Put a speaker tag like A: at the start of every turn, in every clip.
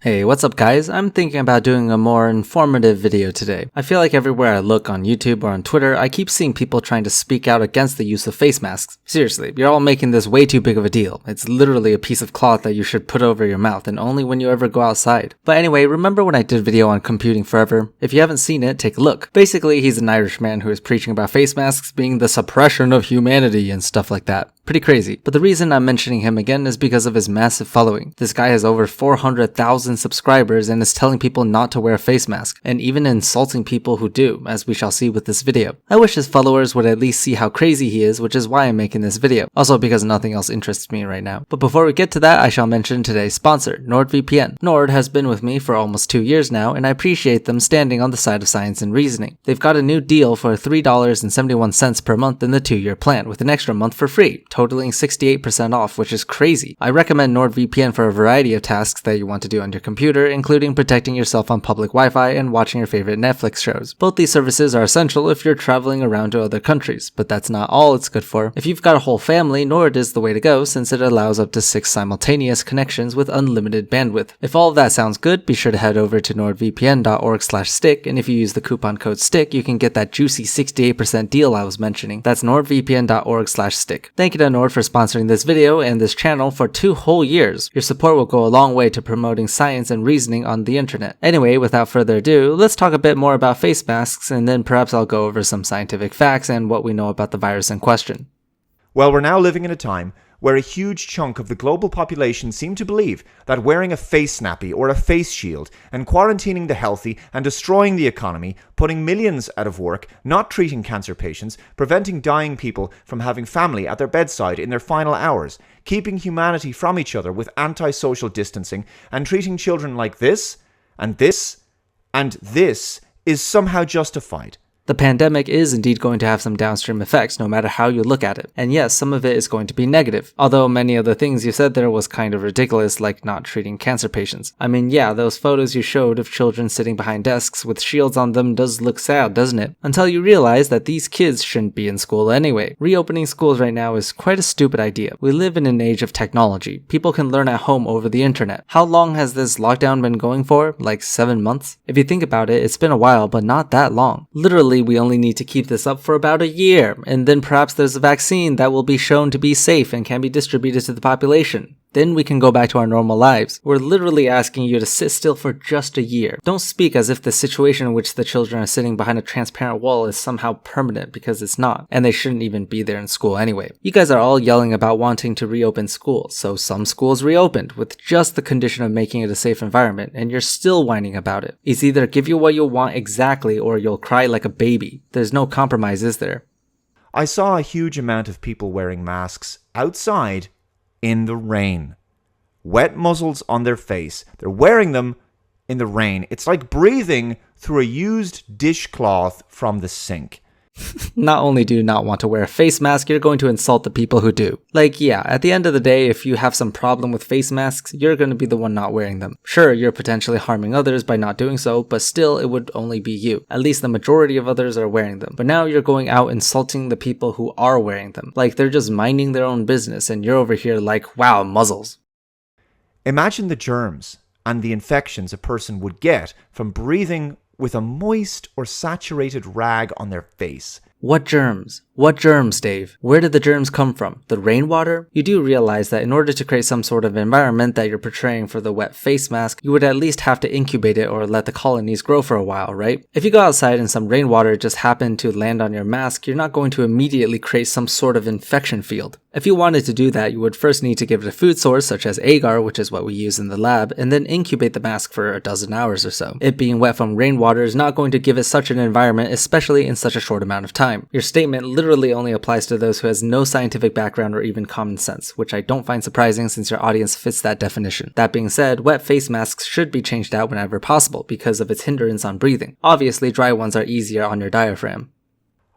A: Hey, what's up guys? I'm thinking about doing a more informative video today. I feel like everywhere I look on YouTube or on Twitter, I keep seeing people trying to speak out against the use of face masks. Seriously, you're all making this way too big of a deal. It's literally a piece of cloth that you should put over your mouth and only when you ever go outside. But anyway, remember when I did a video on computing forever? If you haven't seen it, take a look. Basically, he's an Irishman who is preaching about face masks being the suppression of humanity and stuff like that. Pretty crazy. But the reason I'm mentioning him again is because of his massive following. This guy has over 400,000 subscribers and is telling people not to wear a face mask, and even insulting people who do, as we shall see with this video. I wish his followers would at least see how crazy he is, which is why I'm making this video. Also because nothing else interests me right now. But before we get to that, I shall mention today's sponsor, NordVPN. Nord has been with me for almost 2 years now, and I appreciate them standing on the side of science and reasoning. They've got a new deal for $3.71 per month in the 2-year plan, with an extra month for free, totaling 68% off, which is crazy. I recommend NordVPN for a variety of tasks that you want to do on your computer, including protecting yourself on public Wi-Fi and watching your favorite Netflix shows. Both these services are essential if you're traveling around to other countries, but that's not all it's good for. If you've got a whole family, Nord is the way to go since it allows up to 6 simultaneous connections with unlimited bandwidth. If all of that sounds good, be sure to head over to nordvpn.org/stick, and if you use the coupon code STICK, you can get that juicy 68% deal I was mentioning. That's nordvpn.org/stick. Thank you to Nord for sponsoring this video and this channel for 2 whole years. Your support will go a long way to promoting science and reasoning on the internet. Anyway, without further ado, let's talk a bit more about face masks, and then perhaps I'll go over some scientific facts and what we know about the virus in question.
B: Well, we're now living in a time where a huge chunk of the global population seem to believe that wearing a face nappy or a face shield and quarantining the healthy and destroying the economy, putting millions out of work, not treating cancer patients, preventing dying people from having family at their bedside in their final hours, keeping humanity from each other with anti-social distancing, and treating children like this, and this, and this is somehow justified.
A: The pandemic is indeed going to have some downstream effects no matter how you look at it. And yes, some of it is going to be negative. Although many of the things you said there was kind of ridiculous, like not treating cancer patients. I mean, yeah, those photos you showed of children sitting behind desks with shields on them does look sad, doesn't it? Until you realize that these kids shouldn't be in school anyway. Reopening schools right now is quite a stupid idea. We live in an age of technology. People can learn at home over the internet. How long has this lockdown been going for? Like 7 months? If you think about it, it's been a while, but not that long. Literally, we only need to keep this up for about a year, and then perhaps there's a vaccine that will be shown to be safe and can be distributed to the population. Then we can go back to our normal lives. We're literally asking you to sit still for just a year. Don't speak as if the situation in which the children are sitting behind a transparent wall is somehow permanent, because it's not, and they shouldn't even be there in school anyway. You guys are all yelling about wanting to reopen schools, so some schools reopened with just the condition of making it a safe environment, and you're still whining about it. It's either give you what you want exactly or you'll cry like a baby. There's no compromise, is there?
B: I saw a huge amount of people wearing masks outside in the rain. Wet muzzles on their face. They're wearing them in the rain. It's like breathing through a used dishcloth from the sink.
A: Not only do you not want to wear a face mask, you're going to insult the people who do. Like, yeah, at the end of the day, if you have some problem with face masks, you're going to be the one not wearing them. Sure, you're potentially harming others by not doing so, but still, it would only be you. At least the majority of others are wearing them. But now you're going out insulting the people who are wearing them. Like, they're just minding their own business, and you're over here like, wow, muzzles.
B: Imagine the germs and the infections a person would get from breathing with a moist or saturated rag on their face.
A: What germs? What germs, Dave? Where did the germs come from? The rainwater? You do realize that in order to create some sort of environment that you're portraying for the wet face mask, you would at least have to incubate it or let the colonies grow for a while, right? If you go outside and some rainwater just happened to land on your mask, you're not going to immediately create some sort of infection field. If you wanted to do that, you would first need to give it a food source such as agar, which is what we use in the lab, and then incubate the mask for a dozen hours or so. It being wet from rainwater is not going to give it such an environment, especially in such a short amount of time. Your statement literally only applies to those who has no scientific background or even common sense, which I don't find surprising since your audience fits that definition. That being said, wet face masks should be changed out whenever possible because of its hindrance on breathing. Obviously, dry ones are easier on your diaphragm.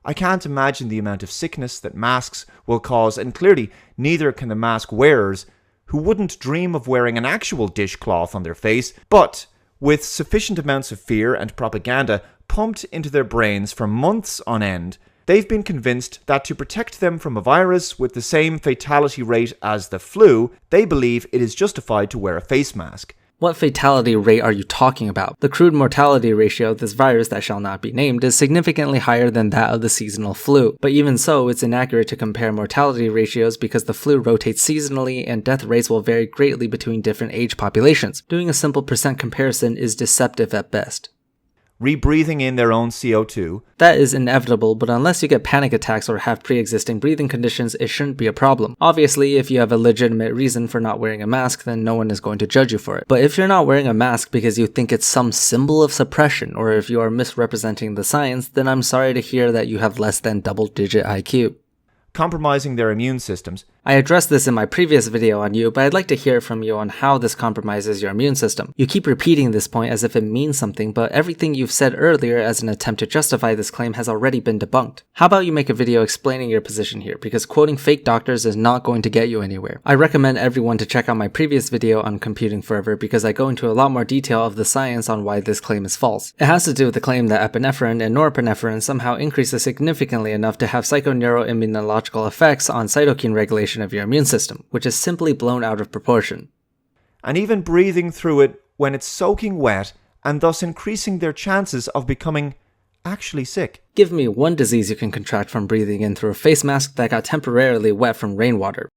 B: I can't imagine the amount of sickness that masks will cause, and clearly neither can the mask wearers, who wouldn't dream of wearing an actual dishcloth on their face, but with sufficient amounts of fear and propaganda pumped into their brains for months on end, they've been convinced that to protect them from a virus with the same fatality rate as the flu, they believe it is justified to wear a face mask.
A: What fatality rate are you talking about? The crude mortality ratio of this virus that shall not be named is significantly higher than that of the seasonal flu, but even so, it's inaccurate to compare mortality ratios because the flu rotates seasonally and death rates will vary greatly between different age populations. Doing a simple percent comparison is deceptive at best.
B: Rebreathing in their own CO2.
A: That is inevitable, but unless you get panic attacks or have pre-existing breathing conditions, it shouldn't be a problem. Obviously, if you have a legitimate reason for not wearing a mask, then no one is going to judge you for it. But if you're not wearing a mask because you think it's some symbol of suppression, or if you are misrepresenting the science, then I'm sorry to hear that you have less than double-digit IQ.
B: Compromising their immune systems.
A: I addressed this in my previous video on you, but I'd like to hear from you on how this compromises your immune system. You keep repeating this point as if it means something, but everything you've said earlier as an attempt to justify this claim has already been debunked. How about you make a video explaining your position here, because quoting fake doctors is not going to get you anywhere. I recommend everyone to check out my previous video on computing forever because I go into a lot more detail of the science on why this claim is false. It has to do with the claim that epinephrine and norepinephrine somehow increases significantly enough to have psychoneuroimmunological effects on cytokine regulation of your immune system, which is simply blown out of proportion.
B: And even breathing through it when it's soaking wet, and thus increasing their chances of becoming actually sick.
A: Give me one disease you can contract from breathing in through a face mask that got temporarily wet from rainwater.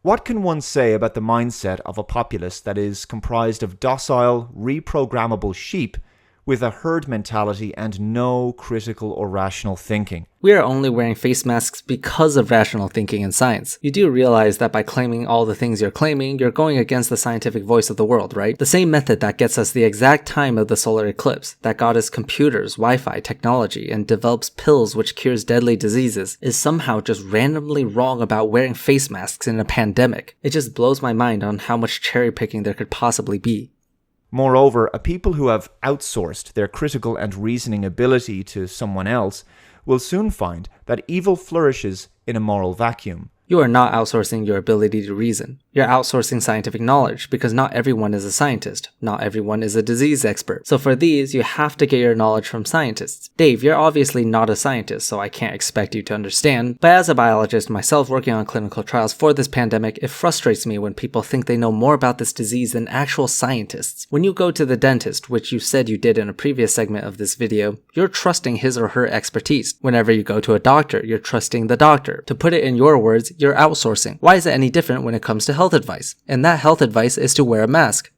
B: What can one say about the mindset of a populace that is comprised of docile, reprogrammable sheep with a herd mentality and no critical or rational thinking?
A: We are only wearing face masks because of rational thinking and science. You do realize that by claiming all the things you're claiming, you're going against the scientific voice of the world, right? The same method that gets us the exact time of the solar eclipse, that got us computers, Wi-Fi, technology, and develops pills which cures deadly diseases, is somehow just randomly wrong about wearing face masks in a pandemic. It just blows my mind on how much cherry picking there could possibly be.
B: Moreover, a people who have outsourced their critical and reasoning ability to someone else will soon find that evil flourishes in a moral vacuum.
A: You are not outsourcing your ability to reason. You're outsourcing scientific knowledge because not everyone is a scientist. Not everyone is a disease expert. So for these, you have to get your knowledge from scientists. Dave, you're obviously not a scientist, so I can't expect you to understand. But as a biologist myself working on clinical trials for this pandemic, it frustrates me when people think they know more about this disease than actual scientists. When you go to the dentist, which you said you did in a previous segment of this video, you're trusting his or her expertise. Whenever you go to a doctor, you're trusting the doctor. To put it in your words, you're outsourcing. Why is it any different when it comes to health advice? And that health advice is to wear a mask.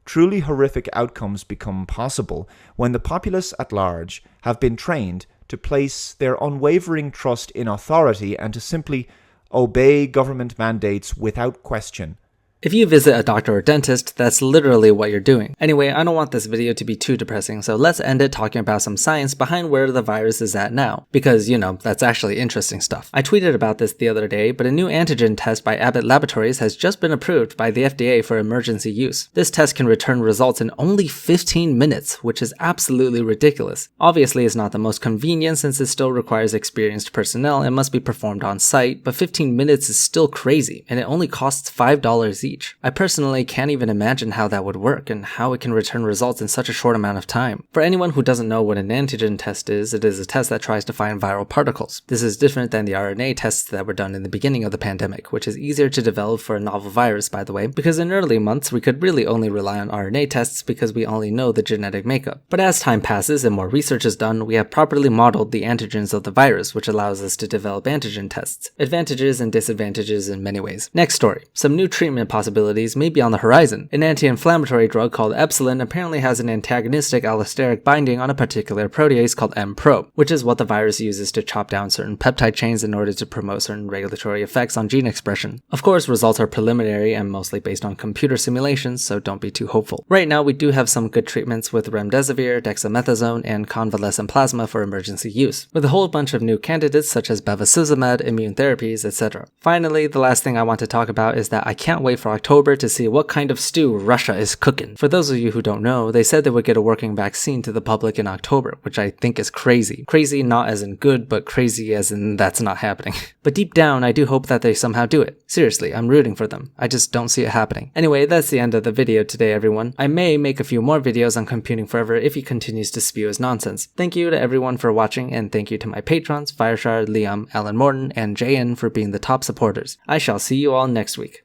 B: Truly horrific outcomes become possible when the populace at large have been trained to place their unwavering trust in authority and to simply obey government mandates without question.
A: If you visit a doctor or dentist, that's literally what you're doing. Anyway, I don't want this video to be too depressing, so let's end it talking about some science behind where the virus is at now. Because, that's actually interesting stuff. I tweeted about this the other day, but a new antigen test by Abbott Laboratories has just been approved by the FDA for emergency use. This test can return results in only 15 minutes, which is absolutely ridiculous. Obviously, it's not the most convenient since it still requires experienced personnel and must be performed on site, but 15 minutes is still crazy, and it only costs $5 each. I personally can't even imagine how that would work and how it can return results in such a short amount of time. For anyone who doesn't know what an antigen test is, it is a test that tries to find viral particles. This is different than the RNA tests that were done in the beginning of the pandemic, which is easier to develop for a novel virus, by the way, because in early months we could really only rely on RNA tests because we only know the genetic makeup. But as time passes and more research is done, we have properly modeled the antigens of the virus, which allows us to develop antigen tests. Advantages and disadvantages in many ways. Next story. Some new treatment possibilities may be on the horizon. An anti-inflammatory drug called Epsilon apparently has an antagonistic allosteric binding on a particular protease called M-Pro, which is what the virus uses to chop down certain peptide chains in order to promote certain regulatory effects on gene expression. Of course, results are preliminary and mostly based on computer simulations, so don't be too hopeful. Right now, we do have some good treatments with remdesivir, dexamethasone, and convalescent plasma for emergency use, with a whole bunch of new candidates such as bevacizumab, immune therapies, etc. Finally, the last thing I want to talk about is that I can't wait for October to see what kind of stew Russia is cooking. For those of you who don't know, they said they would get a working vaccine to the public in October, which I think is crazy. Crazy not as in good, but crazy as in that's not happening. But deep down, I do hope that they somehow do it. Seriously, I'm rooting for them. I just don't see it happening. Anyway, that's the end of the video today, everyone. I may make a few more videos on computing forever if he continues to spew his nonsense. Thank you to everyone for watching, and thank you to my patrons, Fireshard, Liam, Alan Morton, and JN for being the top supporters. I shall see you all next week.